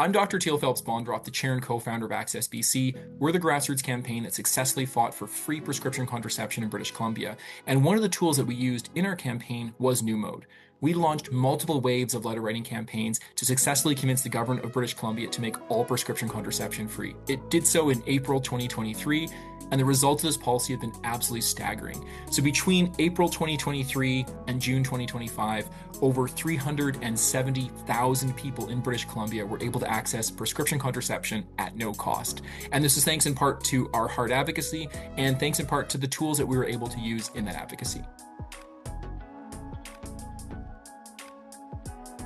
I'm Dr. Teal Phelps-Bondroth, the chair and co-founder of AccessBC. We're the grassroots campaign that successfully fought for free prescription contraception in British Columbia. And one of the tools that we used in our campaign was New Mode. We launched multiple waves of letter writing campaigns to successfully convince the government of British Columbia to make all prescription contraception free. It did so in April 2023, and the results of this policy have been absolutely staggering. So between April 2023 and June 2025, over 370,000 people in British Columbia were able to access prescription contraception at no cost. And this is thanks in part to our hard advocacy and thanks in part to the tools that we were able to use in that advocacy.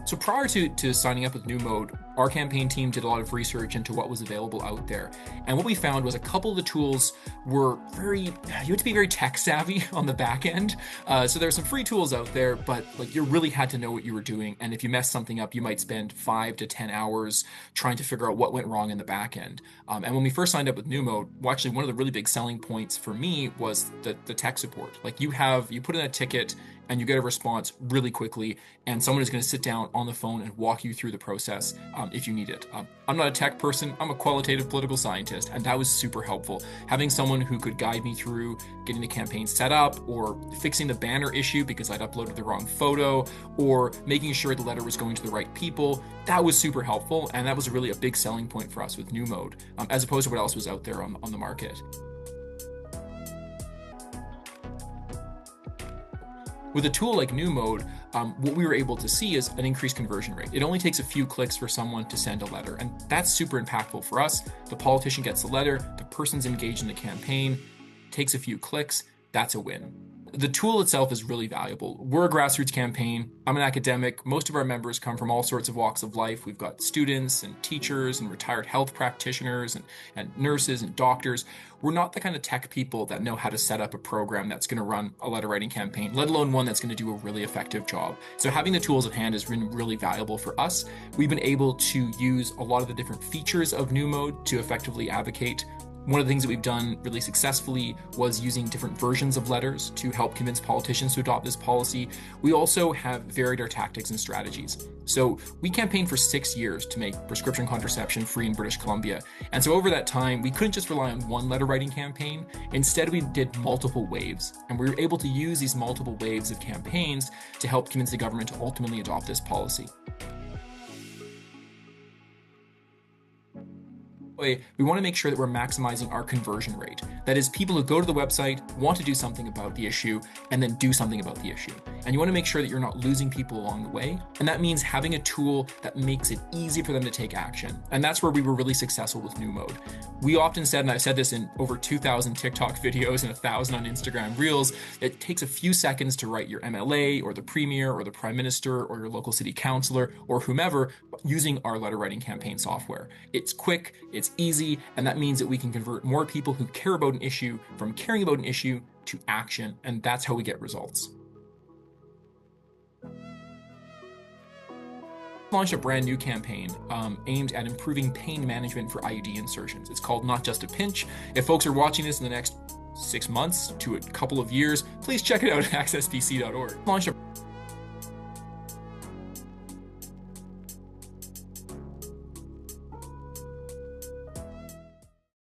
So prior to signing up with New Mode, our campaign team did a lot of research into what was available out there. And what we found was a couple of the tools were you had to be very tech savvy on the back end. So there's some free tools out there, but you really had to know what you were doing. And if you messed something up, you might spend 5 to 10 hours trying to figure out what went wrong in the back end. And when we first signed up with New Mode, actually one of the really big selling points for me was the tech support. You put in a ticket and you get a response really quickly, and someone is going to sit down on the phone and walk you through the process if you need it. I'm not a tech person, I'm a qualitative political scientist, and that was super helpful. Having someone who could guide me through getting the campaign set up, or fixing the banner issue because I'd uploaded the wrong photo, or making sure the letter was going to the right people, that was super helpful, and that was really a big selling point for us with New Mode, as opposed to what else was out there on the market. With a tool like New Mode, what we were able to see is an increased conversion rate. It only takes a few clicks for someone to send a letter, and that's super impactful for us. The politician gets the letter, the person's engaged in the campaign, takes a few clicks, that's a win. The tool itself is really valuable. We're a grassroots campaign. I'm an academic. Most of our members come from all sorts of walks of life. We've got students and teachers and retired health practitioners and nurses and doctors. We're not the kind of tech people that know how to set up a program that's going to run a letter writing campaign, let alone one that's going to do a really effective job. So having the tools at hand has been really valuable for us. We've been able to use a lot of the different features of New Mode to effectively advocate. One of the things that we've done really successfully was using different versions of letters to help convince politicians to adopt this policy. We also have varied our tactics and strategies. So we campaigned for 6 years to make prescription contraception free in British Columbia. And so over that time, we couldn't just rely on one letter writing campaign. Instead, we did multiple waves. And we were able to use these multiple waves of campaigns to help convince the government to ultimately adopt this policy. We want to make sure that we're maximizing our conversion rate. That is, people who go to the website, want to do something about the issue, and then do something about the issue. And you want to make sure that you're not losing people along the way. And that means having a tool that makes it easy for them to take action. And that's where we were really successful with New Mode. We often said, and I've said this in over 2,000 TikTok videos and 1,000 on Instagram Reels, it takes a few seconds to write your MLA or the Premier or the Prime Minister or your local city councillor or whomever using our letter writing campaign software. It's quick, it's easy, and that means that we can convert more people who care about an issue from caring about an issue to action, and that's how we get results. Launched a brand new campaign aimed at improving pain management for IUD insertions. It's called Not Just a Pinch. If folks are watching this in the next 6 months to a couple of years, please check it out at accessbc.org. Launched a